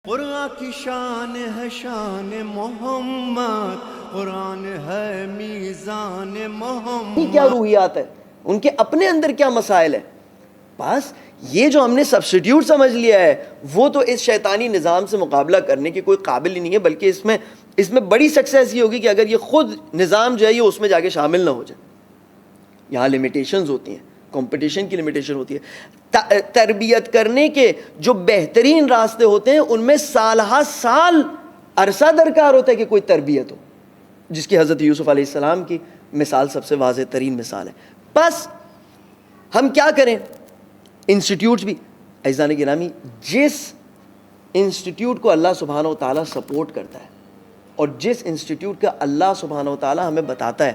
قرآن کی شان ہے شان محمد، قرآن ہے میزان محمد. کیا روحیات ہے ان کے اپنے اندر، کیا مسائل ہے. بس یہ جو ہم نے سبسٹیوٹ سمجھ لیا ہے وہ تو اس شیطانی نظام سے مقابلہ کرنے کے کوئی قابل ہی نہیں ہے، بلکہ اس میں بڑی سکسیس یہ ہوگی کہ اگر یہ خود نظام جو ہے یہ اس میں جا کے شامل نہ ہو جائے. یہاں لمیٹیشنز ہوتی ہیں، کمپٹیشن کی لمیٹیشن ہوتی ہے. تربیت کرنے کے جو بہترین راستے ہوتے ہیں ان میں سال ہا سال عرصہ درکار ہوتا ہے کہ کوئی تربیت ہو، جس کی حضرت یوسف علیہ السلام کی مثال سب سے واضح ترین مثال ہے. بس ہم کیا کریں، انسٹیٹیوٹس بھی عزیزان گرامی، جس انسٹیٹیوٹ کو اللہ سبحانہ و تعالیٰ سپورٹ کرتا ہے اور جس انسٹیٹیوٹ کا اللہ سبحانہ و تعالیٰ ہمیں بتاتا ہے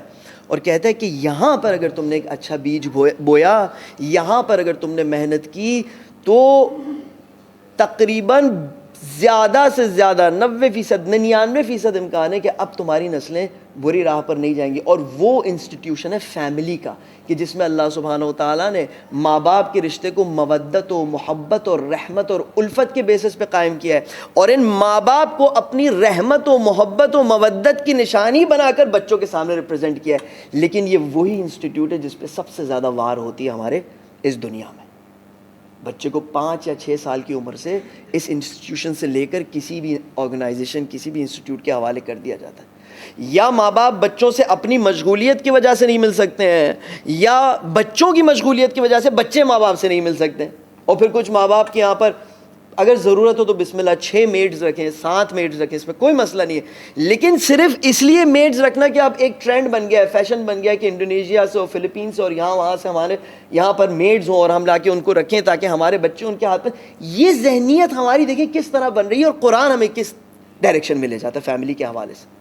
اور کہتا ہے کہ یہاں پر اگر تم نے ایک اچھا بیج بویا، یہاں پر اگر تم نے محنت کی تو تقریباً زیادہ سے زیادہ 90%، 99% امکان ہے کہ اب تمہاری نسلیں بری راہ پر نہیں جائیں گی. اور وہ انسٹیٹیوشن ہے فیملی کا، کہ جس میں اللہ سبحانہ و تعالیٰ نے ماں باپ کے رشتے کو مودت و محبت اور رحمت اور الفت کے بیسس پہ قائم کیا ہے، اور ان ماں باپ کو اپنی رحمت و محبت و مودت کی نشانی بنا کر بچوں کے سامنے ریپرزینٹ کیا ہے. لیکن یہ وہی انسٹیٹیوٹ ہے جس پہ سب سے زیادہ وار ہوتی ہے ہمارے اس دنیا میں. بچے کو 5 یا 6 سال کی عمر سے اس انسٹیٹیوشن سے لے کر کسی بھی آرگنائزیشن، کسی بھی انسٹیٹیوٹ کے حوالے کر دیا جاتا ہے. یا ماں باپ بچوں سے اپنی مشغولیت کی وجہ سے نہیں مل سکتے ہیں، یا بچوں کی مشغولیت کی وجہ سے بچے ماں باپ سے نہیں مل سکتے ہیں. اور پھر کچھ ماں باپ کے یہاں پر اگر ضرورت ہو تو بسم اللہ 6 میڈز رکھیں، 7 میڈز رکھیں، اس میں کوئی مسئلہ نہیں ہے. لیکن صرف اس لیے میڈز رکھنا کہ اب ایک ٹرینڈ بن گیا ہے، فیشن بن گیا ہے کہ انڈونیشیا سے اور فلپین سے اور یہاں وہاں سے ہمارے یہاں پر میڈز ہوں اور ہم لا کے ان کو رکھیں تاکہ ہمارے بچے ان کے ہاتھ میں. یہ ذہنیت ہماری دیکھیں کس طرح بن رہی ہے، اور قرآن ہمیں کس ڈائریکشن میں لے جاتا ہے فیملی کے حوالے سے.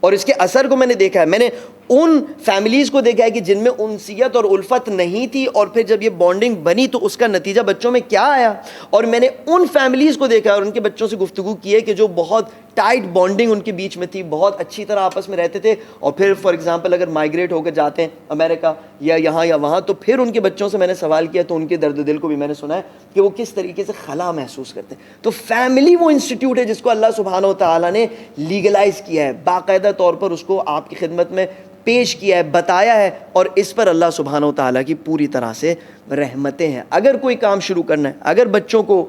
اور اس کے اثر کو میں نے دیکھا ہے، میں نے ان فیملیز کو دیکھا ہے کہ جن میں انسیت اور الفت نہیں تھی، اور پھر جب یہ بانڈنگ بنی تو اس کا نتیجہ بچوں میں کیا آیا. اور میں نے ان فیملیز کو دیکھا ہے اور ان کے بچوں سے گفتگو کی ہے کہ جو بہت ٹائٹ بانڈنگ ان کے بیچ میں تھی، بہت اچھی طرح آپس میں رہتے تھے، اور پھر فار ایگزامپل اگر مائگریٹ ہو کر جاتے ہیں امریکہ یا یہاں یا وہاں، تو پھر ان کے بچوں سے میں نے سوال کیا تو ان کے درد دل کو بھی میں نے سنا ہے کہ وہ کس طریقے سے خلا محسوس کرتے ہیں. تو فیملی وہ انسٹیٹیوٹ ہے جس کو اللہ سبحانہ و تعالیٰ نے لیگلائز کیا ہے، باقاعدہ طور پر اس کو آپ کی خدمت میں پیش کیا ہے، بتایا ہے، اور اس پر اللہ سبحانہ و تعالیٰ کی پوری طرح سے رحمتیں ہیں. اگر کوئی کام شروع کرنا ہے، اگر بچوں کو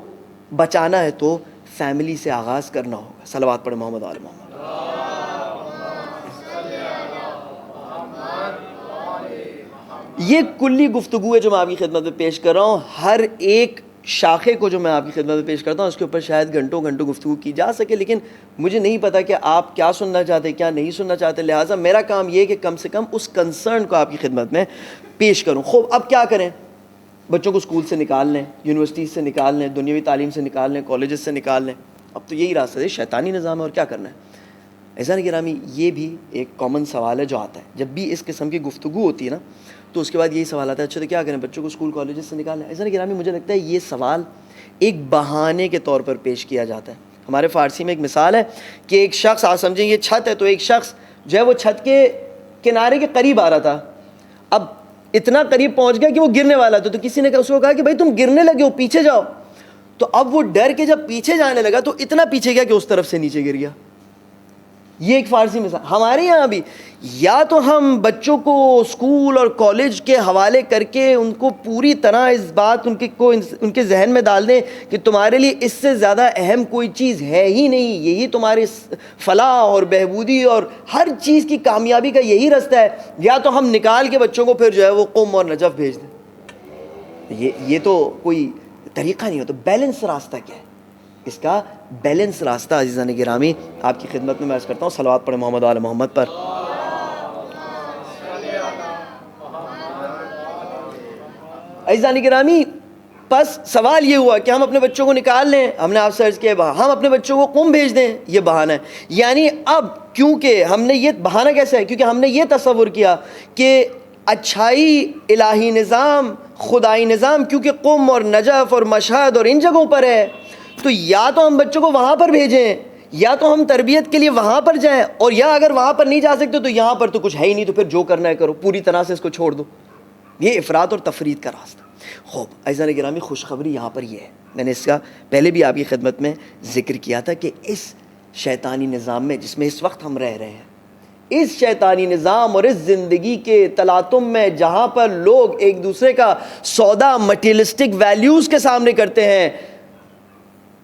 بچانا ہے تو فیملی سے آغاز کرنا ہوگا. صلوات پڑھیں محمد آل محمد. یہ کلی گفتگو ہے جو میں آپ کی خدمت میں پیش کر رہا ہوں. ہر ایک شاخے کو جو میں آپ کی خدمت میں پیش کرتا ہوں اس کے اوپر شاید گھنٹوں گفتگو کی جا سکے، لیکن مجھے نہیں پتا کہ آپ کیا سننا چاہتے، کیا نہیں سننا چاہتے. لہٰذا میرا کام یہ ہے کہ کم سے کم اس کنسرن کو آپ کی خدمت میں پیش کروں. خوب، اب کیا کریں؟ بچوں کو اسکول سے نکال لیں، یونیورسٹیز سے نکال لیں، دنیاوی تعلیم سے نکال لیں، کالجز سے نکال لیں. اب تو یہی راستہ ہے، شیطانی نظام ہے، اور کیا کرنا ہے. عزیزان گرامی، یہ بھی ایک کامن سوال ہے جو آتا ہے جب بھی اس قسم کی گفتگو ہوتی ہے نا، تو اس کے بعد یہی سوال آتا ہے، اچھا تو کیا کریں، بچوں کو اسکول کالجز سے نکالیں. عزیزان گرامی، مجھے لگتا ہے یہ سوال ایک بہانے کے طور پر پیش کیا جاتا ہے. ہمارے فارسی میں ایک مثال ہے کہ ایک شخص، آپ سمجھیں یہ چھت ہے، تو ایک شخص جو ہے وہ چھت کے کنارے کے قریب آ رہا تھا. اب اتنا قریب پہنچ گیا کہ وہ گرنے والا تھا، تو کسی نے اس کو کہا کہ بھائی تم گرنے لگے ہو، پیچھے جاؤ. تو اب وہ ڈر کے جب پیچھے جانے لگا تو اتنا پیچھے گیا کہ اس طرف سے نیچے گر گیا. یہ ایک فارسی مثال. ہمارے یہاں بھی یا تو ہم بچوں کو اسکول اور کالج کے حوالے کر کے ان کو پوری طرح اس بات ان کے ذہن میں ڈال دیں کہ تمہارے لیے اس سے زیادہ اہم کوئی چیز ہے ہی نہیں، یہی تمہارے فلاح اور بہبودی اور ہر چیز کی کامیابی کا یہی راستہ ہے. یا تو ہم نکال کے بچوں کو پھر جو ہے وہ قم اور نجف بھیج دیں. یہ تو کوئی طریقہ نہیں ہوتا. بیلنس راستہ کیا ہے؟ اس کا بیلنس راستہ عزیزان گرامی آپ کی خدمت میں عرض کرتا ہوں. صلوات پڑھیں محمد آل محمد پر. عزیزان گرامی، بس سوال یہ ہوا کہ ہم اپنے بچوں کو نکال لیں. ہم نے آپ سے عرض کیا ہم اپنے بچوں کو قم بھیج دیں، یہ بہانہ ہے. یعنی اب کیونکہ ہم نے یہ بہانہ کیسا ہے، کیونکہ ہم نے یہ تصور کیا کہ اچھائی، الہی نظام، خدائی نظام کیونکہ قم اور نجف اور مشہد اور ان جگہوں پر ہے، تو یا تو ہم بچوں کو وہاں پر بھیجیں، یا تو ہم تربیت کے لیے وہاں پر جائیں، اور یا اگر وہاں پر نہیں جا سکتے تو یہاں پر تو کچھ ہے ہی نہیں، تو پھر جو کرنا ہے کرو، پوری طرح سے اس کو چھوڑ دو. یہ افراط اور تفرید کا راستہ. خوب عزیزان گرامی، خوشخبری یہاں پر یہ ہے، میں نے اس کا پہلے بھی آپ کی خدمت میں ذکر کیا تھا کہ اس شیطانی نظام میں جس میں اس وقت ہم رہ رہے ہیں، اس شیطانی نظام اور اس زندگی کے تلاطم میں جہاں پر لوگ ایک دوسرے کا سودا مٹیریلسٹک ویلیوز کے سامنے کرتے ہیں،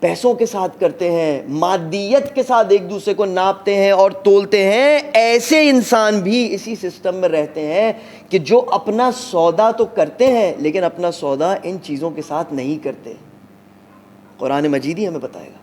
پیسوں کے ساتھ کرتے ہیں، مادیت کے ساتھ ایک دوسرے کو ناپتے ہیں اور تولتے ہیں، ایسے انسان بھی اسی سسٹم میں رہتے ہیں کہ جو اپنا سودا تو کرتے ہیں لیکن اپنا سودا ان چیزوں کے ساتھ نہیں کرتے۔ قرآن مجید ہی ہمیں بتائے گا،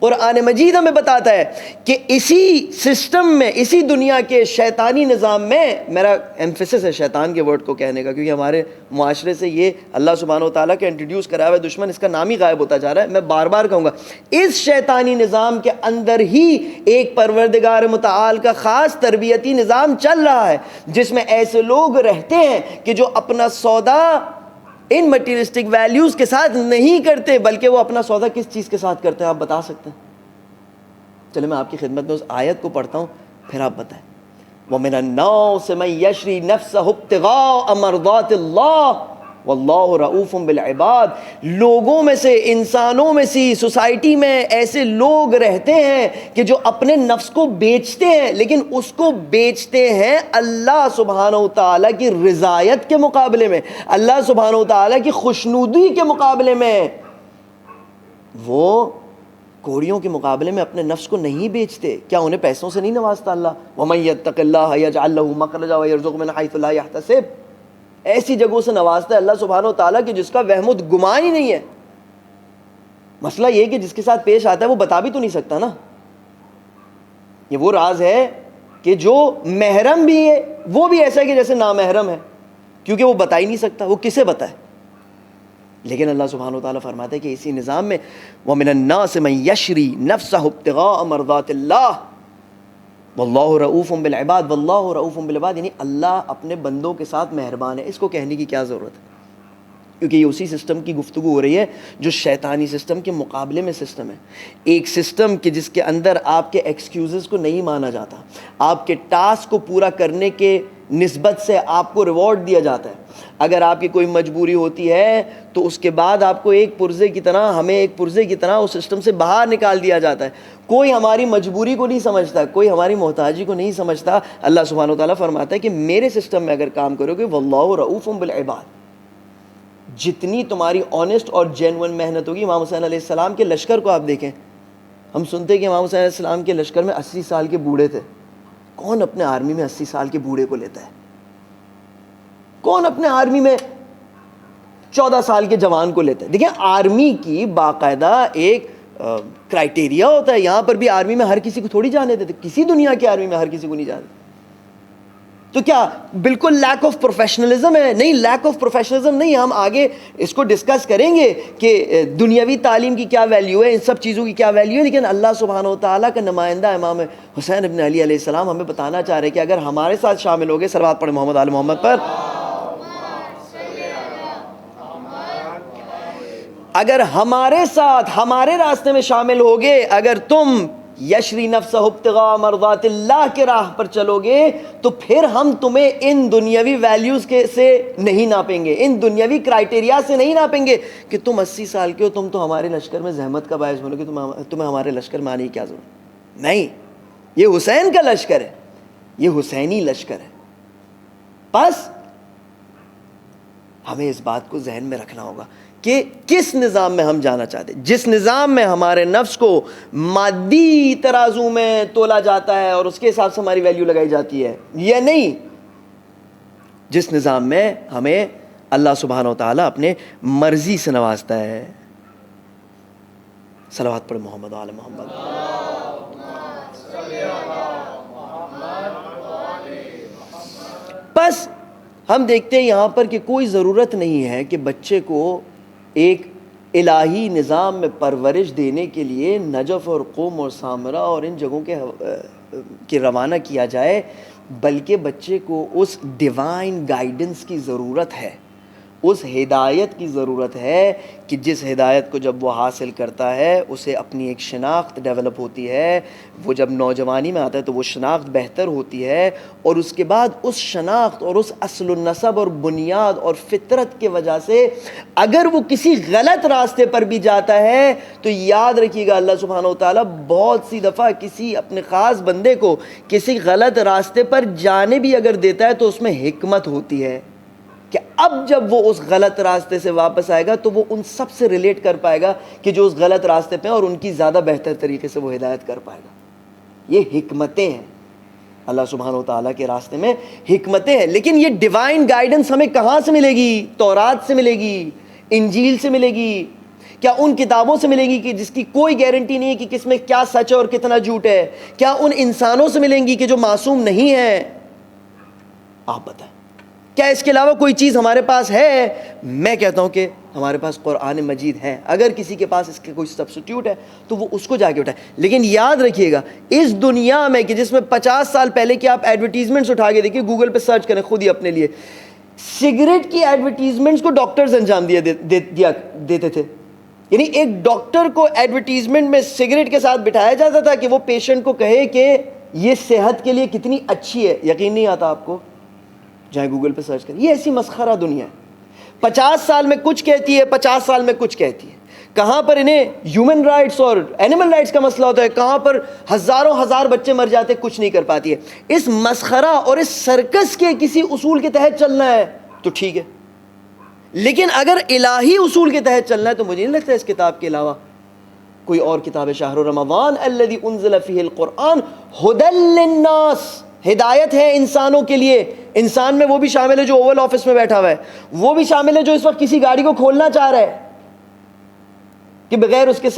قرآن مجید ہمیں بتاتا ہے کہ اسی سسٹم میں، اسی دنیا کے شیطانی نظام میں، میرا ایمفیسس ہے شیطان کے ورڈ کو کہنے کا کیونکہ ہمارے معاشرے سے یہ اللہ سبحانہ و تعالیٰ کا انٹروڈیوس کرا ہوا دشمن، اس کا نام ہی غائب ہوتا جا رہا ہے، میں بار بار کہوں گا، اس شیطانی نظام کے اندر ہی ایک پروردگار متعال کا خاص تربیتی نظام چل رہا ہے جس میں ایسے لوگ رہتے ہیں کہ جو اپنا سودا ان مٹیریلسٹک ویلیوز کے ساتھ نہیں کرتے، بلکہ وہ اپنا سودا کس چیز کے ساتھ کرتے ہیں آپ بتا سکتے ہیں؟ چلے میں آپ کی خدمت میں اس آیت کو پڑھتا ہوں، پھر آپ بتائیں۔ وَمِنَ النَّاسِ مَن يَشْرِي نَفْسَهُ ابْتِغَاءَ مَرْضَاتِ اللَّهِ وَاللَّهُ رَءُوفٌ بِالْعِبَادِ، لوگوں میں سے، انسانوں میں سے، سوسائٹی میں ایسے لوگ رہتے ہیں کہ جو اپنے نفس کو بیچتے ہیں، لیکن اس کو بیچتے ہیں اللہ سبحانہ و تعالیٰ کی رضایت کے مقابلے میں، اللہ سبحانہ و تعالیٰ کی خوشنودی کے مقابلے میں۔ وہ کوڑیوں کے مقابلے میں اپنے نفس کو نہیں بیچتے، کیا انہیں پیسوں سے نہیں نوازتا اللہ؟ وَمَن يَتَّقِ اللَّهَ يَجْعَل لَّهُ مَخْرَجًا وَيَرْزُقْهُ مِنْ حَيْثُ لَا يَحْتَسِبُ، ایسی جگہوں سے نوازتا ہے اللہ سبحانہ و تعالیٰ کہ جس کا وہم و گمان ہی نہیں ہے۔ مسئلہ یہ کہ جس کے ساتھ پیش آتا ہے وہ بتا بھی تو نہیں سکتا نا، یہ وہ راز ہے کہ جو محرم بھی ہے وہ بھی ایسا ہے کہ جیسے نامحرم ہے، کیونکہ وہ بتا ہی نہیں سکتا، وہ کسے بتائے؟ لیکن اللہ سبحانہ و تعالیٰ فرماتا ہے کہ اسی نظام میں وَمِنَ النَّاسِ مَن يَشْرِي نَفْسَهُ ابْتِغَاءَ مَرْضَاتِ اللَّهِ وَاللَّهُ رَءُوفٌ بِالْعِبَادِ، وَاللَّهُ رَءُوفٌ بِالْعِبَادِ، یعنی اللہ اپنے بندوں کے ساتھ مہربان ہے۔ اس کو کہنے کی کیا ضرورت ہے؟ کیونکہ یہ اسی سسٹم کی گفتگو ہو رہی ہے جو شیطانی سسٹم کے مقابلے میں سسٹم ہے، ایک سسٹم کہ جس کے اندر آپ کے ایکسکیوزز کو نہیں مانا جاتا، آپ کے ٹاسک کو پورا کرنے کے نسبت سے آپ کو ریوارڈ دیا جاتا ہے۔ اگر آپ کی کوئی مجبوری ہوتی ہے تو اس کے بعد آپ کو ایک پرزے کی طرح، ہمیں ایک پرزے کی طرح اس سسٹم سے باہر نکال دیا جاتا ہے۔ کوئی ہماری مجبوری کو نہیں سمجھتا، کوئی ہماری محتاجی کو نہیں سمجھتا۔ اللہ سبحانہ و تعالیٰ فرماتا ہے کہ میرے سسٹم میں اگر کام کرو گے واللہ رؤوف بالعباد، جتنی تمہاری آنیسٹ اور جینون محنت ہوگی۔ امام حسین علیہ السلام کے لشکر کو آپ دیکھیں، ہم سنتے ہیں کہ امام حسین علیہ السلام کے لشکر میں 80 سال کے بوڑھے تھے۔ کون اپنے آرمی میں 80 سال کے بوڑھے کو لیتا ہے؟ کون اپنے آرمی میں 14 سال کے جوان کو لیتا ہے؟ دیکھیں آرمی کی باقاعدہ ایک کرائٹیریا ہوتا ہے، یہاں پر بھی آرمی میں ہر کسی کو تھوڑی جانے دیتے، کسی دنیا کی آرمی میں ہر کسی کو نہیں جانے۔ تو کیا بالکل لیک آف پروفیشنلزم ہے؟ نہیں، لیک آف پروفیشنلزم نہیں۔ ہم آگے اس کو ڈسکس کریں گے کہ دنیاوی تعلیم کی کیا ویلیو ہے، ان سب چیزوں کی کیا ویلیو ہے، لیکن اللہ سبحانہ و تعالیٰ کا نمائندہ امام حسین ابن علی علیہ السلام ہمیں بتانا چاہ رہے کہ اگر ہمارے ساتھ شامل ہو گئے، صلوات پڑھیں محمد آل محمد پر، اگر ہمارے ساتھ ہمارے راستے میں شامل ہوگے، اگر تم یشری نفسہ ابتغاء مرضات اللہ کے راہ پر چلو گے، تو پھر ہم تمہیں ان دنیاوی ویلیوز کے سے نہیں ناپیں گے، ان دنیاوی کرائٹیریا سے نہیں ناپیں گے کہ تم 80 سال کے ہو، تم تو ہمارے لشکر میں زحمت کا باعث بنو گے، تمہیں ہمارے لشکر میں آنے کی کیا ضرورت؟ نہیں، یہ حسین کا لشکر ہے، یہ حسینی لشکر ہے۔ بس ہمیں اس بات کو ذہن میں رکھنا ہوگا کہ کس نظام میں ہم جانا چاہتے ہیں۔ جس نظام میں ہمارے نفس کو مادی ترازو میں تولا جاتا ہے اور اس کے حساب سے ہماری ویلیو لگائی جاتی ہے، یا نہیں، جس نظام میں ہمیں اللہ سبحانہ و تعالیٰ اپنے مرضی سے نوازتا ہے۔ صلوات پڑھ محمد آل محمد۔ بس ہم دیکھتے ہیں یہاں پر کہ کوئی ضرورت نہیں ہے کہ بچے کو ایک الہی نظام میں پرورش دینے کے لیے نجف اور قوم اور سامرا اور ان جگہوں کے روانہ کیا جائے، بلکہ بچے کو اس ڈیوائن گائیڈنس کی ضرورت ہے، اس ہدایت کی ضرورت ہے کہ جس ہدایت کو جب وہ حاصل کرتا ہے اسے اپنی ایک شناخت ڈیولپ ہوتی ہے. وہ جب نوجوانی میں آتا ہے تو وہ شناخت بہتر ہوتی ہے, اور اس کے بعد اس شناخت اور اس اصل النسب اور بنیاد اور فطرت کی وجہ سے اگر وہ کسی غلط راستے پر بھی جاتا ہے تو یاد رکھیے گا اللہ سبحانہ و تعالیٰ بہت سی دفعہ کسی اپنے خاص بندے کو کسی غلط راستے پر جانے بھی اگر دیتا ہے تو اس میں حکمت ہوتی ہے کہ اب جب وہ اس غلط راستے سے واپس آئے گا تو وہ ان سب سے ریلیٹ کر پائے گا کہ جو اس غلط راستے پہ ہیں, اور ان کی زیادہ بہتر طریقے سے وہ ہدایت کر پائے گا. یہ حکمتیں ہیں اللہ سبحانہ و تعالیٰ کے راستے میں, حکمتیں ہیں. لیکن یہ ڈیوائن گائیڈنس ہمیں کہاں سے ملے گی؟ تورات سے ملے گی, انجیل سے ملے گی, کیا ان کتابوں سے ملے گی کہ جس کی کوئی گارنٹی نہیں ہے کہ کس میں کیا سچ ہے اور کتنا جھوٹ ہے؟ کیا ان انسانوں سے ملیں گی کہ جو معصوم نہیں ہیں؟ آپ بتائیں, کیا اس کے علاوہ کوئی چیز ہمارے پاس ہے؟ میں کہتا ہوں کہ ہمارے پاس قرآن مجید ہے. اگر کسی کے پاس اس کے کوئی سبسٹیوٹ ہے تو وہ اس کو جا کے اٹھائے. لیکن یاد رکھیے گا اس دنیا میں کہ جس میں 50 سال پہلے کی آپ ایڈورٹیزمنٹس اٹھا کے دیکھیے, گوگل پہ سرچ کریں خود ہی اپنے لیے, سگریٹ کی ایڈورٹیزمنٹس کو ڈاکٹرز انجام دیتے تھے. یعنی ایک ڈاکٹر کو ایڈورٹیزمنٹ میں سگریٹ کے ساتھ بٹھایا جاتا تھا کہ وہ پیشنٹ کو کہے کہ یہ صحت کے لیے کتنی اچھی ہے. یقین نہیں آتا آپ کو؟ جائیں گوگل پہ سرچ کریں. یہ ایسی مسخرہ دنیا ہے. 50 سال میں کچھ کہتی ہے, 50 سال میں کچھ کہتی ہے. کہاں پر انہیں ہیومن رائٹس اور اینیمل رائٹس کا مسئلہ ہوتا ہے, کہاں پر ہزاروں ہزار بچے مر جاتے, کچھ نہیں کر پاتی ہے. اس مسخرہ اور اس سرکس کے کسی اصول کے تحت چلنا ہے تو ٹھیک ہے, لیکن اگر الہی اصول کے تحت چلنا ہے تو مجھے نہیں لگتا اس کتاب کے علاوہ کوئی اور کتاب ہے. شہر رمضان الذی انزل فیہ القرآن ھدی للناس, ہدایت ہے انسانوں کے لیے. انسان میں وہ بھی شامل ہے جو اوول آفس میں بیٹھا ہوا ہے, وہ بھی شامل ہے جو اس وقت کسی گاڑی کو کھولنا چاہ رہا ہے کہ بغیر اس کے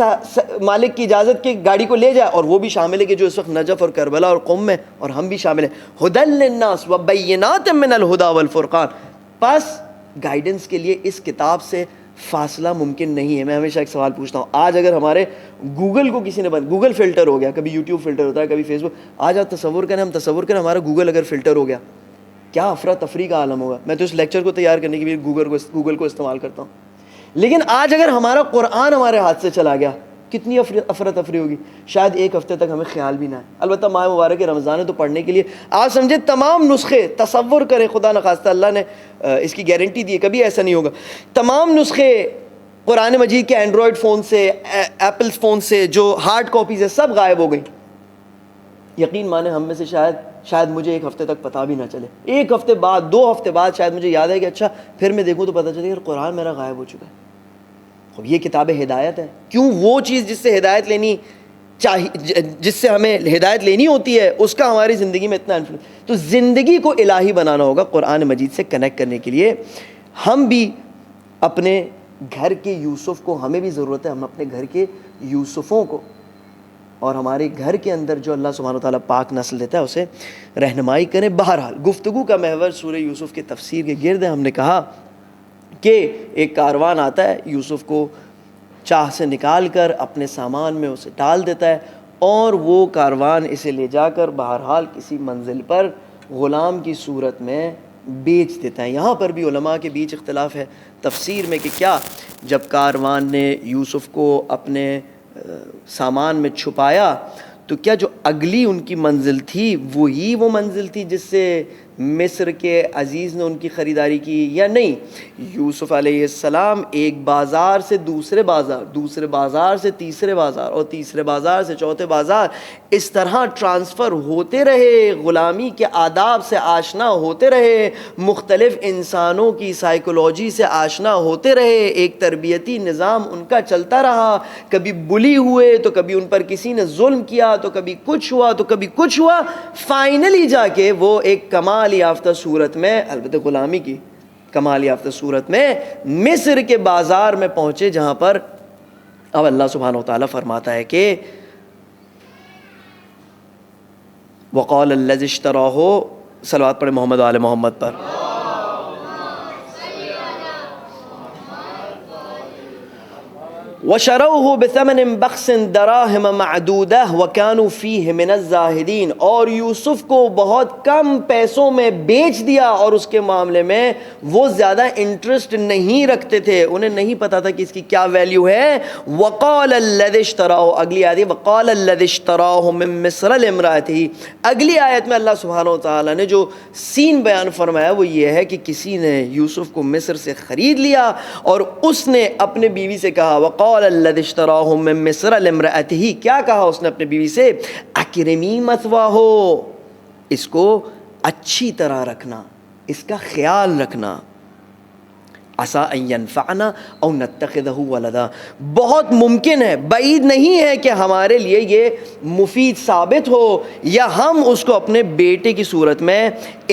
مالک کی اجازت کے گاڑی کو لے جائے, اور وہ بھی شامل ہے کہ جو اس وقت نجف اور کربلا اور قم میں, اور ہم بھی شامل ہیں. ھدی للناس وبینات من الھدی والفرقان. پس گائیڈنس کے لیے اس کتاب سے فاصلہ ممکن نہیں ہے. میں ہمیشہ ایک سوال پوچھتا ہوں, آج اگر ہمارے گوگل کو کسی نے گوگل فلٹر ہو گیا, کبھی یوٹیوب فلٹر ہوتا ہے, کبھی فیس بک, آج آپ تصور کریں, ہم تصور کریں ہمارا گوگل اگر فلٹر ہو گیا, کیا افراتفری کا عالم ہوگا. میں تو اس لیکچر کو تیار کرنے کے لیے گوگل کو استعمال کرتا ہوں. لیکن آج اگر ہمارا قرآن ہمارے ہاتھ سے چلا گیا, کتنی افراتفری ہوگی. شاید ایک ہفتے تک ہمیں خیال بھی نہ ہے. البتہ ماہ مبارک رمضان ہے تو پڑھنے کے لیے آپ سمجھے تمام نسخے, تصور کریں, خدا نخواستہ اللہ نے اس کی گارنٹی دی ہے کبھی ایسا نہیں ہوگا, تمام نسخے قرآن مجید کے اینڈرائڈ فون سے, ایپل فون سے جو ہارڈ کاپیز ہے سب غائب ہو گئی. یقین مانے ہم میں سے شاید مجھے ایک ہفتے تک پتہ بھی نہ چلے. ایک ہفتے بعد, 2 ہفتے بعد شاید مجھے یاد ہے کہ اچھا پھر میں دیکھوں تو پتہ چلے کہ قرآن میرا غائب ہو چکا ہے. اب یہ کتاب ہدایت ہے. کیوں وہ چیز جس سے ہدایت لینی چاہیے, جس سے ہمیں ہدایت لینی ہوتی ہے, اس کا ہماری زندگی میں اتنا انفلوئنس. تو زندگی کو الہی بنانا ہوگا قرآن مجید سے کنیکٹ کرنے کے لیے. ہم بھی اپنے گھر کے یوسف کو, ہمیں بھی ضرورت ہے ہم اپنے گھر کے یوسفوں کو اور ہمارے گھر کے اندر جو اللہ سبحانہ و تعالیٰ پاک نسل دیتا ہے اسے رہنمائی کریں. بہرحال گفتگو کا محور سورہ یوسف کی تفسیر کے گرد ہے. ہم نے کہا کہ ایک کاروان آتا ہے, یوسف کو چاہ سے نکال کر اپنے سامان میں اسے ڈال دیتا ہے, اور وہ کاروان اسے لے جا کر بہرحال کسی منزل پر غلام کی صورت میں بیچ دیتا ہے. یہاں پر بھی علماء کے بیچ اختلاف ہے تفسیر میں کہ کیا جب کاروان نے یوسف کو اپنے سامان میں چھپایا تو کیا جو اگلی ان کی منزل تھی وہی وہ منزل تھی جس سے مصر کے عزیز نے ان کی خریداری کی, یا نہیں. یوسف علیہ السلام ایک بازار سے دوسرے بازار, دوسرے بازار سے تیسرے بازار, اور تیسرے بازار سے چوتھے بازار, اس طرح ٹرانسفر ہوتے رہے, غلامی کے آداب سے آشنا ہوتے رہے, مختلف انسانوں کی سائیکولوجی سے آشنا ہوتے رہے, ایک تربیتی نظام ان کا چلتا رہا. کبھی بلی ہوئے تو کبھی ان پر کسی نے ظلم کیا, تو کبھی کچھ ہوا تو کبھی کچھ ہوا. فائنلی جا کے وہ ایک کمال یافتہ صورت میں, البتہ غلامی کی کمال یافتہ صورت میں, مصر کے بازار میں پہنچے, جہاں پر اب اللہ سبحانہ و تعالیٰ فرماتا ہے کہ وقال الذی اشتراہ, صلوات پڑھے محمد و آل محمد پر. وَشَرَوْهُ بِثَمَنٍ بَخْسٍ دَرَاهِمَ مَعْدُودَةٍ وَكَانُوا فِيهِ مِنَ الزَّاهِدِينَ، اور یوسف کو بہت کم پیسوں میں بیچ دیا، اور اس کے معاملے میں وہ زیادہ انٹرسٹ نہیں رکھتے تھے، انہیں نہیں پتا تھا کہ اس کی کیا ویلیو ہے۔ وَقَالَ الَّذِي اشْتَرَاهُ، اگلی آیت وَقَالَ الَّذِي اشْتَرَاهُ مِن مِّصْرَ لِامْرَأَتِهِ، اگلی آیت میں اللہ سبحانہ وتعالیٰ نے جو سین بیان فرمایا وہ یہ ہے کہ کسی نے یوسف کو مصر سے خرید لیا اور اس نے اپنے بیوی سے کہا، وقال الذي اشتراه من مصر لامرأته، کیا کہا اس نے اپنے بیوی سے، اکرمی مثواہ، اس کو اچھی طرح رکھنا، اس کا خیال رکھنا، عسى ان ينفعنا او نتخذه ولدا، بہت ممکن ہے، بعید نہیں ہے کہ ہمارے لیے یہ مفید ثابت ہو یا ہم اس کو اپنے بیٹے کی صورت میں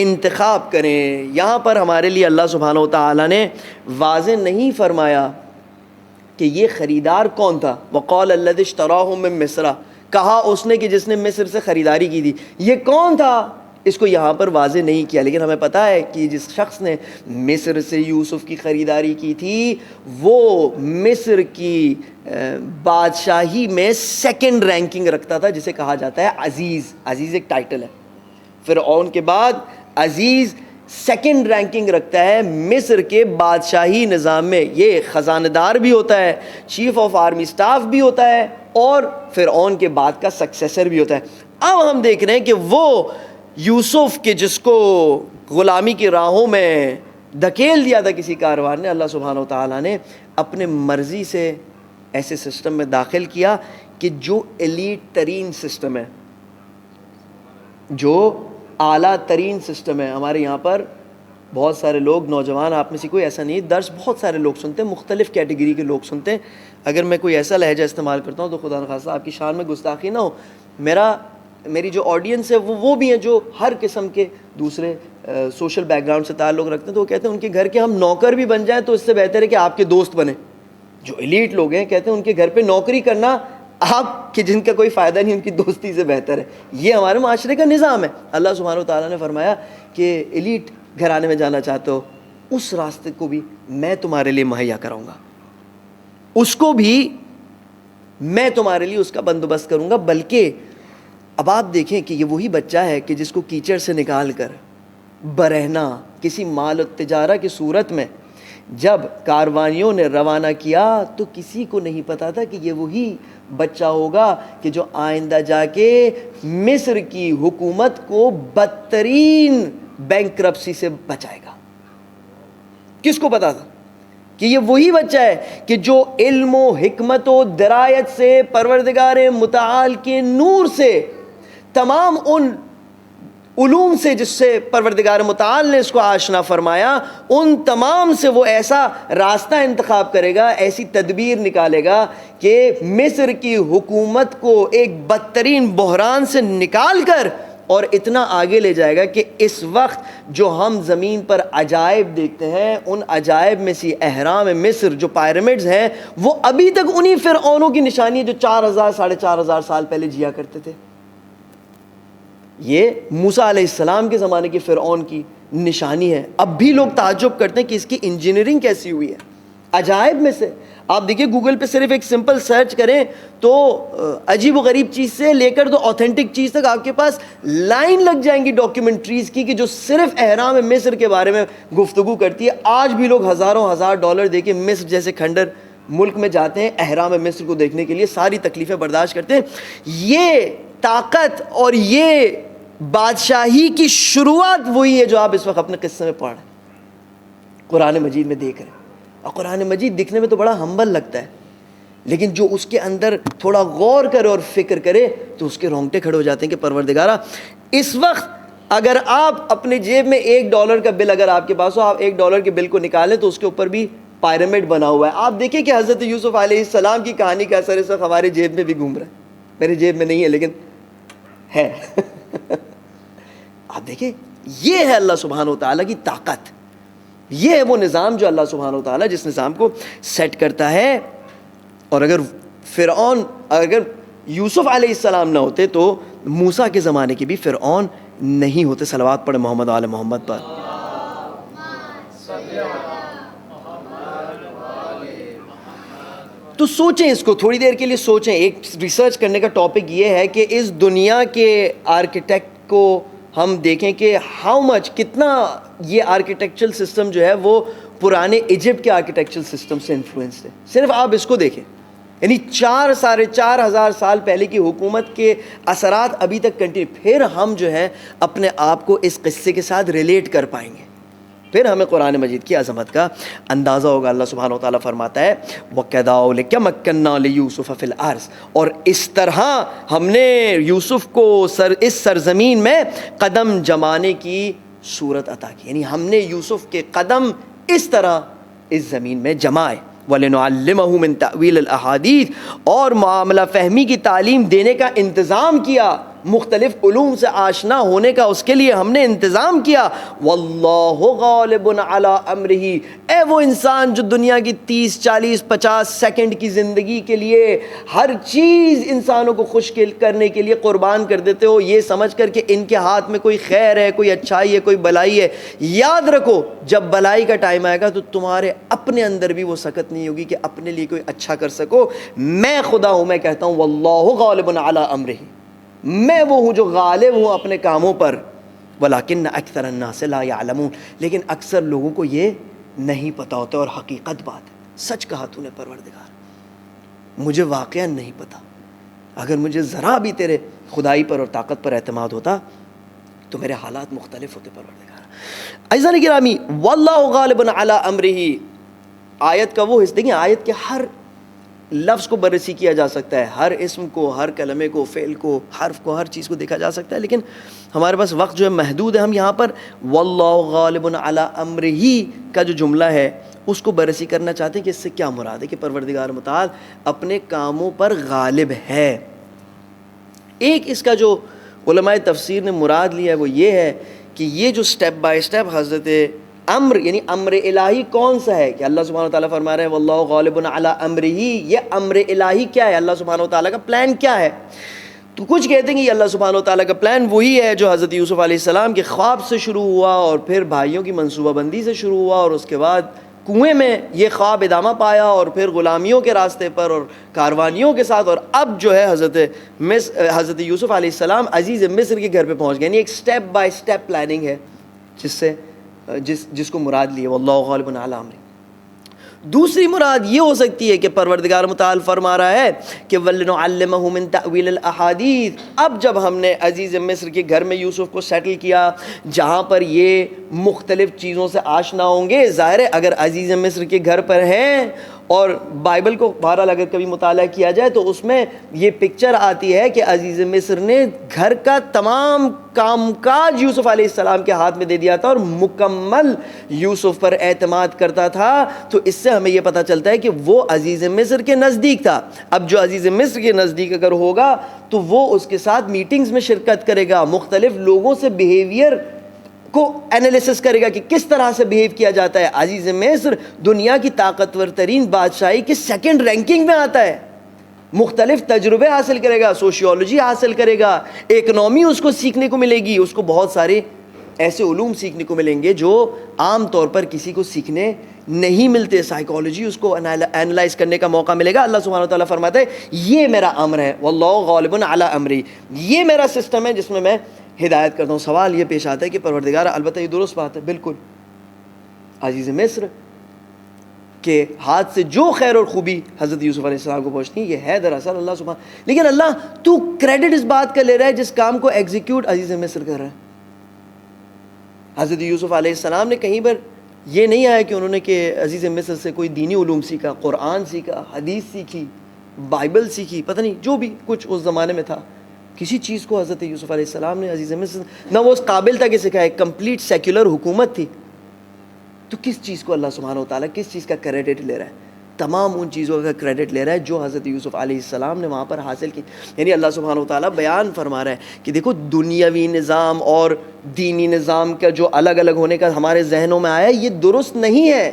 انتخاب کریں۔ یہاں پر ہمارے لیے اللہ سبحانہ وتعالی نے واضح نہیں فرمایا کہ یہ خریدار کون تھا۔ وقال الذي اشتراه من مصر، کہا اس نے کہ جس نے مصر سے خریداری کی تھی، یہ کون تھا، اس کو یہاں پر واضح نہیں کیا، لیکن ہمیں پتہ ہے کہ جس شخص نے مصر سے یوسف کی خریداری کی تھی وہ مصر کی بادشاہی میں سیکنڈ رینکنگ رکھتا تھا، جسے کہا جاتا ہے عزیز۔ عزیز ایک ٹائٹل ہے، فرعون کے بعد عزیز سیکنڈ رینکنگ رکھتا ہے مصر کے بادشاہی نظام میں۔ یہ خزانہ دار بھی ہوتا ہے، چیف آف آرمی سٹاف بھی ہوتا ہے، اور فرعون کے بعد کا سکسیسر بھی ہوتا ہے۔ اب ہم دیکھ رہے ہیں کہ وہ یوسف کے جس کو غلامی کی راہوں میں دھکیل دیا تھا کسی کاروان نے، اللہ سبحانہ وتعالیٰ نے اپنے مرضی سے ایسے سسٹم میں داخل کیا کہ جو ایلیٹ ترین سسٹم ہے، جو اعلیٰ ترین سسٹم ہے۔ ہمارے یہاں پر بہت سارے لوگ، نوجوان آپ میں سے کوئی ایسا نہیں، درس بہت سارے لوگ سنتے ہیں، مختلف کیٹیگری کے لوگ سنتے ہیں۔ اگر میں کوئی ایسا لہجہ استعمال کرتا ہوں تو خدا نخواستہ آپ کی شان میں گستاخی نہ ہو، میری جو آڈینس ہے وہ بھی ہیں جو ہر قسم کے دوسرے سوشل بیک گراؤنڈ سے تعلق رکھتے ہیں، تو وہ کہتے ہیں ان کے گھر کے ہم نوکر بھی بن جائیں تو اس سے بہتر ہے کہ آپ کے دوست بنیں۔ جو ایلیٹ لوگ ہیں کہتے ہیں ان کے گھر پہ نوکری کرنا آپ کہ جن کا کوئی فائدہ نہیں، ان کی دوستی سے بہتر ہے۔ یہ ہمارے معاشرے کا نظام ہے۔ اللہ سبحانہ وتعالیٰ نے فرمایا کہ ایلیٹ گھرانے میں جانا چاہتے ہو، اس راستے کو بھی میں تمہارے لیے مہیا کراؤں گا، اس کو بھی میں تمہارے لیے اس کا بندوبست کروں گا۔ بلکہ اب آپ دیکھیں کہ یہ وہی بچہ ہے کہ جس کو کیچڑ سے نکال کر برہنہ کسی مال التجارہ کی صورت میں جب کاروانیوں نے روانہ کیا تو کسی کو نہیں پتا تھا کہ یہ وہی بچہ ہوگا کہ جو آئندہ جا کے مصر کی حکومت کو بدترین بینکرپسی سے بچائے گا۔ کس کو پتا تھا کہ یہ وہی بچہ ہے کہ جو علم و حکمت و درایت سے، پروردگار متعال کے نور سے، تمام ان علوم سے جس سے پروردگار متعال نے اس کو آشنا فرمایا، ان تمام سے وہ ایسا راستہ انتخاب کرے گا، ایسی تدبیر نکالے گا کہ مصر کی حکومت کو ایک بدترین بحران سے نکال کر اور اتنا آگے لے جائے گا کہ اس وقت جو ہم زمین پر عجائب دیکھتے ہیں، ان عجائب میں سے اہرام مصر جو پیرامڈز ہیں، وہ ابھی تک انہی فرعونوں کی نشانی ہے جو 4000 ساڑھے 4000 سال پہلے جیا کرتے تھے۔ یہ موسیٰ علیہ السلام کے زمانے کے فرعون کی نشانی ہے۔ اب بھی لوگ تعجب کرتے ہیں کہ اس کی انجینئرنگ کیسی ہوئی ہے۔ عجائب میں سے آپ دیکھیں، گوگل پہ صرف ایک سمپل سرچ کریں تو عجیب و غریب چیز سے لے کر تو آتھینٹک چیز تک آپ کے پاس لائن لگ جائیں گی ڈاکیومنٹریز کی کہ جو صرف اہرام مصر کے بارے میں گفتگو کرتی ہے۔ آج بھی لوگ ہزاروں ہزار ڈالر دے کے مصر جیسے کھنڈر ملک میں جاتے ہیں اہرام مصر کو دیکھنے کے لیے، ساری تکلیفیں برداشت کرتے ہیں۔ یہ طاقت اور یہ بادشاہی کی شروعات وہی ہے جو آپ اس وقت اپنے قصے میں پڑھ رہے ہیں، قرآن مجید میں دیکھ رہے ہیں۔ اور قرآن مجید دکھنے میں تو بڑا ہمبل لگتا ہے، لیکن جو اس کے اندر تھوڑا غور کرے اور فکر کرے تو اس کے رونگٹے کھڑے ہو جاتے ہیں کہ پروردگارہ، اس وقت اگر آپ اپنے جیب میں $1 کا بل اگر آپ کے پاس ہو، آپ $1 کے بل کو نکالیں تو اس کے اوپر بھی پیرامڈ بنا ہوا ہے۔ آپ دیکھیں کہ حضرت یوسف علیہ السلام کی کہانی کا اثر اس وقت ہمارے جیب میں بھی گھوم رہا ہے۔ میرے جیب میں نہیں ہے لیکن ہے۔ آپ دیکھیں، یہ ہے اللہ سبحانہ وتعالیٰ کی طاقت، یہ ہے وہ نظام جو اللہ سبحانہ وتعالیٰ جس نظام کو سیٹ کرتا ہے۔ اور اگر یوسف علیہ السلام نہ ہوتے تو موسیٰ کے زمانے کے بھی فرعون نہیں ہوتے۔ صلوات پڑھے محمد و آل محمد پر۔ تو سوچیں اس کو تھوڑی دیر کے لیے سوچیں. ایک ریسرچ کرنے کا ٹاپک یہ ہے کہ اس دنیا کے آرکیٹیکٹ کو ہم دیکھیں کہ ہاؤ مچ کتنا یہ آرکیٹیکچرل سسٹم جو ہے وہ پرانے ایجپٹ کے آرکیٹیکچرل سسٹم سے انفلوئنس ہے. صرف آپ اس کو دیکھیں, یعنی 4,500 سال پہلے کی حکومت کے اثرات ابھی تک کنٹینیو. پھر ہم جو ہے اپنے آپ کو اس قصے کے ساتھ ریلیٹ کر پائیں گے, پھر ہمیں قرآن مجید کی عظمت کا اندازہ ہوگا. اللہ سبحانہ و تعالیٰ فرماتا ہے وَكَذَلِكَ مَكَّنَّا لِيُوسُفَ فِي الْأَرْضِ, اور اس طرح ہم نے یوسف کو اس سرزمین میں قدم جمانے کی صورت عطا کی. یعنی ہم نے یوسف کے قدم اس طرح اس زمین میں جمائے. وَلِنُعَلِّمَهُ مِن تَأْوِيلِ الْأَحَادِيثِ, اور معاملہ فہمی کی تعلیم دینے کا انتظام کیا, مختلف علوم سے آشنا ہونے کا اس کے لیے ہم نے انتظام کیا. واللہ غالب علی امرہ, اے وہ انسان جو دنیا کی 30 40 50 سیکنڈ کی زندگی کے لیے ہر چیز انسانوں کو خوش کرنے کے لیے قربان کر دیتے ہو, یہ سمجھ کر کہ ان کے ہاتھ میں کوئی خیر ہے, کوئی اچھائی ہے, کوئی بلائی ہے. یاد رکھو جب بلائی کا ٹائم آئے گا تو تمہارے اپنے اندر بھی وہ سکت نہیں ہوگی کہ اپنے لیے کوئی اچھا کر سکو. میں خدا ہوں, میں کہتا ہوں واللہ غالب علی امرہ, میں وہ ہوں جو غالب ہوں اپنے کاموں پر. ولیکن اکثر الناس لا یعلمون, لیکن اکثر لوگوں کو یہ نہیں پتہ ہوتا. اور حقیقت بات ہے, سچ کہا تو نے پروردگار, مجھے واقعا نہیں پتہ. اگر مجھے ذرا بھی تیرے خدائی پر اور طاقت پر اعتماد ہوتا تو میرے حالات مختلف ہوتے پروردگار. عزیزان گرامی, واللہ غالب علی امرہ, آیت کا وہ حصہ دیکھیں, آیت کے ہر لفظ کو بررسی کیا جا سکتا ہے, ہر اسم کو, ہر کلمے کو, فعل کو, حرف کو, ہر چیز کو دیکھا جا سکتا ہے, لیکن ہمارے پاس وقت جو ہے محدود ہے. ہم یہاں پر واللہ غالب علی امرہ کا جو جملہ ہے اس کو بررسی کرنا چاہتے ہیں کہ اس سے کیا مراد ہے کہ پروردگار متعال اپنے کاموں پر غالب ہے. ایک اس کا جو علماء تفسیر نے مراد لیا ہے وہ یہ ہے کہ یہ جو سٹیپ بائی سٹیپ حضرت امر یعنی امر الہی کون سا ہے, کہ اللہ سبحانہ وتعالیٰ فرما رہے ہیں واللہ غالب علی امرہ, یہ امر الہی کیا ہے, اللہ سبحانہ وتعالیٰ کا پلان کیا ہے. تو کچھ کہتے ہیں کہ یہ اللہ سبحانہ وتعالیٰ کا پلان وہی ہے جو حضرت یوسف علیہ السلام کے خواب سے شروع ہوا, اور پھر بھائیوں کی منصوبہ بندی سے شروع ہوا, اور اس کے بعد کنویں میں یہ خواب ادامہ پایا, اور پھر غلامیوں کے راستے پر اور کاروانیوں کے ساتھ, اور اب جو ہے حضرت یوسف علیہ السلام عزیز مصر کے گھر پہ پہنچ گئے. یعنی ایک سٹیپ بائی سٹیپ پلاننگ ہے جس کو مراد لیے واللہ غالب علی امرہ. دوسری مراد یہ ہو سکتی ہے کہ پروردگار متعال فرما رہا ہے کہ وَلِنُعَلِّمَهُ مِن تَأْوِيلِ الْأَحَادِيثِ, اب جب ہم نے عزیز مصر کے گھر میں یوسف کو سیٹل کیا جہاں پر یہ مختلف چیزوں سے آشنا ہوں گے, ظاہر ہے اگر عزیز مصر کے گھر پر ہیں, اور بائبل کو بہرحال اگر کبھی مطالعہ کیا جائے تو اس میں یہ پکچر آتی ہے کہ عزیز مصر نے گھر کا تمام کام کاج یوسف علیہ السلام کے ہاتھ میں دے دیا تھا اور مکمل یوسف پر اعتماد کرتا تھا. تو اس سے ہمیں یہ پتہ چلتا ہے کہ وہ عزیز مصر کے نزدیک تھا. اب جو عزیز مصر کے نزدیک اگر ہوگا تو وہ اس کے ساتھ میٹنگز میں شرکت کرے گا, مختلف لوگوں سے بیہیویئر کو انالیسس کرے گا کہ کس طرح سے بیہیو کیا جاتا ہے. عزیز مصر دنیا کی طاقتور ترین بادشاہی کی سیکنڈ رینکنگ میں آتا ہے, مختلف تجربے حاصل کرے گا, سوشیولوجی حاصل کرے گا, اکنامی اس کو سیکھنے کو ملے گی, اس کو بہت سارے ایسے علوم سیکھنے کو ملیں گے جو عام طور پر کسی کو سیکھنے نہیں ملتے. سائیکالوجی اس کو انالائز کرنے کا موقع ملے گا. اللہ سبحانہ وتعالیٰ فرماتا ہے یہ میرا امر ہے, واللہ غالب علی امرہ, یہ میرا سسٹم ہے جس میں ہدایت کرتا ہوں. سوال یہ پیش آتا ہے کہ پروردگار, البتہ یہ درست بات ہے بالکل, عزیز مصر کے ہاتھ سے جو خیر اور خوبی حضرت یوسف علیہ السلام کو پہنچنی یہ ہے دراصل اللہ سبحانہ, لیکن اللہ تو کریڈٹ اس بات کا لے رہا ہے جس کام کو ایگزیکیوٹ عزیز مصر کر رہا ہے. حضرت یوسف علیہ السلام نے کہیں پر یہ نہیں آیا کہ انہوں نے کہ عزیز مصر سے کوئی دینی علوم سیکھا, قرآن سیکھا, حدیث سیکھی, بائبل سیکھی, پتہ نہیں جو بھی کچھ اس زمانے میں تھا, کسی چیز کو حضرت یوسف علیہ السلام نے عزیز مصر نہ وہ اس قابل تھا کہ سکھائے. کمپلیٹ سیکولر حکومت تھی, تو کس چیز کو اللہ سبحانہ و تعالیٰ کس چیز کا کریڈٹ لے رہا ہے؟ تمام ان چیزوں کا کریڈٹ لے رہا ہے جو حضرت یوسف علیہ السلام نے وہاں پر حاصل کی. یعنی اللہ سبحانہ و تعالیٰ بیان فرما رہا ہے کہ دیکھو دنیاوی نظام اور دینی نظام کا جو الگ الگ ہونے کا ہمارے ذہنوں میں آیا یہ درست نہیں ہے.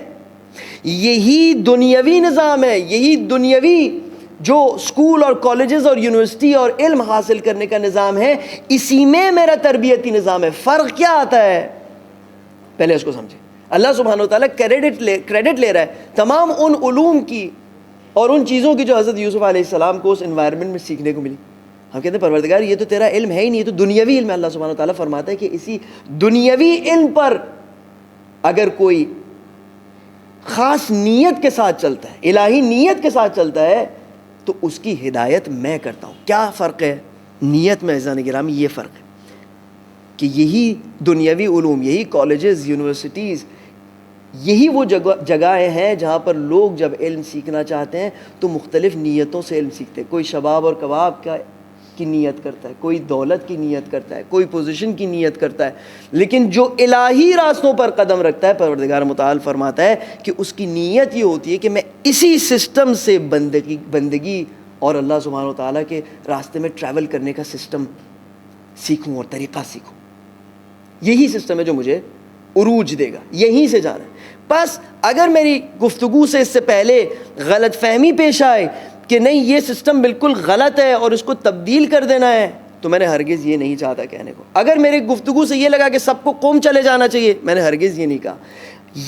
یہی دنیاوی نظام ہے, یہی دنیاوی جو اسکول اور کالجز اور یونیورسٹی اور علم حاصل کرنے کا نظام ہے, اسی میں میرا تربیتی نظام ہے. فرق کیا آتا ہے پہلے اس کو سمجھیں. اللہ سبحانہ و تعالیٰ کریڈٹ لے رہا ہے تمام ان علوم کی اور ان چیزوں کی جو حضرت یوسف علیہ السلام کو اس انوائرمنٹ میں سیکھنے کو ملی. ہم کہتے ہیں پروردگار یہ تو تیرا علم ہے ہی نہیں, یہ تو دنیاوی علم ہے. اللہ سبحانہ وتعالیٰ فرماتا ہے کہ اسی دنیاوی علم پر اگر کوئی خاص نیت کے ساتھ چلتا ہے, الہی نیت کے ساتھ چلتا ہے, تو اس کی ہدایت میں کرتا ہوں. کیا فرق ہے نیت میں عزیزان گرامی؟ یہ فرق ہے کہ یہی دنیاوی علوم, یہی کالجز, یونیورسٹیز, یہی وہ جگہیں ہیں جہاں پر لوگ جب علم سیکھنا چاہتے ہیں تو مختلف نیتوں سے علم سیکھتے ہیں. کوئی شباب اور کباب کی نیت کرتا ہے, کوئی دولت کی نیت کرتا ہے, کوئی پوزیشن کی نیت کرتا ہے, لیکن جو الہی راستوں پر قدم رکھتا ہے پروردگار متعال فرماتا ہے کہ اس کی نیت یہ ہوتی ہے کہ میں اسی سسٹم سے بندگی اور اللہ سبحانہ وتعالیٰ کے راستے میں ٹریول کرنے کا سسٹم سیکھوں اور طریقہ سیکھوں. یہی سسٹم ہے جو مجھے عروج دے گا, یہیں سے جانا ہے. بس اگر میری گفتگو سے اس سے پہلے غلط فہمی پیش آئے کہ نہیں یہ سسٹم بالکل غلط ہے اور اس کو تبدیل کر دینا ہے, تو میں نے ہرگز یہ نہیں چاہتا کہنے کو. اگر میری گفتگو سے یہ لگا کہ سب کو قوم چلے جانا چاہیے, میں نے ہرگز یہ نہیں کہا.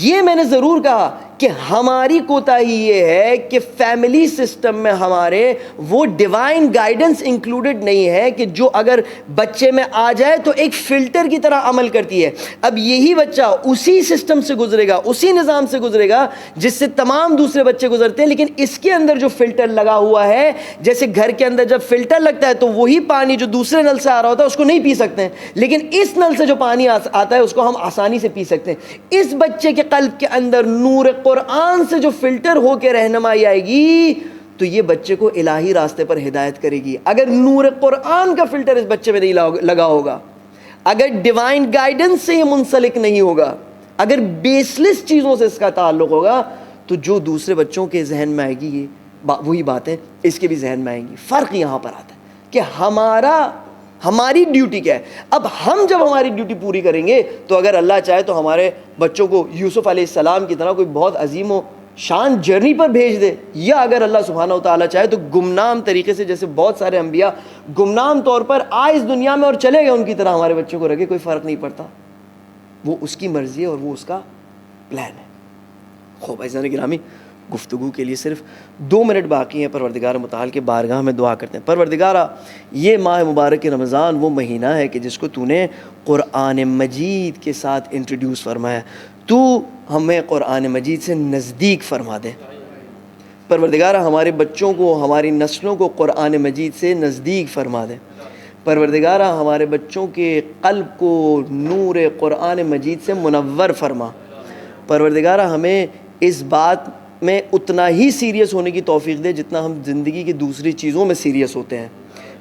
یہ میں نے ضرور کہا کہ ہماری کوتاہی یہ ہے کہ فیملی سسٹم میں ہمارے وہ ڈیوائن گائیڈنس انکلوڈڈ نہیں ہے کہ جو اگر بچے میں آ جائے تو ایک فلٹر کی طرح عمل کرتی ہے. اب یہی بچہ اسی سسٹم سے گزرے گا, اسی نظام سے گزرے گا جس سے تمام دوسرے بچے گزرتے ہیں, لیکن اس کے اندر جو فلٹر لگا ہوا ہے, جیسے گھر کے اندر جب فلٹر لگتا ہے تو وہی پانی جو دوسرے نل سے آ رہا ہوتا ہے اس کو نہیں پی سکتے ہیں, لیکن اس نل سے جو پانی آتا ہے اس کو ہم آسانی سے پی سکتے ہیں. اس بچے کے قلب کے اندر نور قرآن سے جو فلٹر ہو کے رہنمائی آئے گی تو یہ بچے کو الہی راستے پر ہدایت کرے گی. اگر نور قرآن کا فلٹر اس بچے میں نہیں لگا ہوگا, اگر ڈیوائن گائیڈنس سے یہ منسلک نہیں ہوگا, اگر بیس لیس چیزوں سے اس کا تعلق ہوگا, تو جو دوسرے بچوں کے ذہن میں آئے گی یہ وہی باتیں اس کے بھی ذہن میں آئیں گی. فرق یہاں پر آتا ہے کہ ہماری ڈیوٹی کیا ہے. اب ہم جب ہماری ڈیوٹی پوری کریں گے تو اگر اللہ چاہے تو ہمارے بچوں کو یوسف علیہ السلام کی طرح کوئی بہت عظیم و شان جرنی پر بھیج دے, یا اگر اللہ سبحانہ وتعالیٰ چاہے تو گمنام طریقے سے, جیسے بہت سارے انبیاء گمنام طور پر آئے اس دنیا میں اور چلے گئے, ان کی طرح ہمارے بچوں کو رکھے, کوئی فرق نہیں پڑتا. وہ اس کی مرضی ہے اور وہ اس کا پلان ہے. خوب عزیزان گرامی, گفتگو کے لیے صرف 2 منٹ باقی ہیں. پروردگار متعال کے بارگاہ میں دعا کرتے ہیں. پروردگارہ, یہ ماہ مبارک رمضان وہ مہینہ ہے کہ جس کو تو نے قرآن مجید کے ساتھ انٹروڈیوس فرمایا. تو ہمیں قرآن مجید سے نزدیک فرما دے. پروردگارہ, ہمارے بچوں کو, ہماری نسلوں کو قرآن مجید سے نزدیک فرما دے. پروردگارہ, ہمارے بچوں کے قلب کو نور قرآن مجید سے منور فرما. پروردگارہ, ہمیں اس بات میں اتنا ہی سیریس ہونے کی توفیق دے جتنا ہم زندگی کی دوسری چیزوں میں سیریس ہوتے ہیں.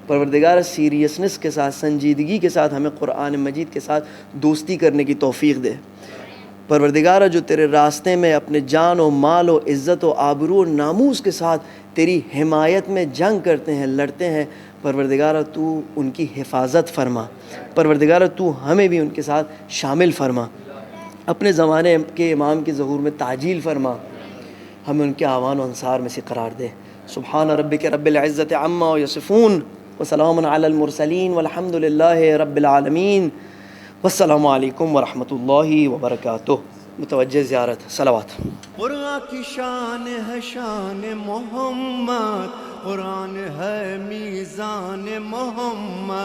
پروردگار, سیریسنس کے ساتھ, سنجیدگی کے ساتھ ہمیں قرآن مجید کے ساتھ دوستی کرنے کی توفیق دے. پروردگار, جو تیرے راستے میں اپنے جان و مال و عزت و آبرو و ناموس کے ساتھ تیری حمایت میں جنگ کرتے ہیں, لڑتے ہیں, پروردگار تو ان کی حفاظت فرما. پروردگار, تو ہمیں بھی ان کے ساتھ شامل فرما. اپنے زمانے کے امام کی ظہور میں تعجیل فرما, ہمیں ان کے اعوان و انصار میں سے قرار دے. سبحان ربک رب العزت عما یصفون وسلام علی المرسلین والحمد للہ رب العالمین. والسلام علیکم ورحمۃ اللہ وبرکاتہ. متوجہ زیارت صلوات. قرآن کی شان ہے شان محمد, قرآن ہے میزان محمد.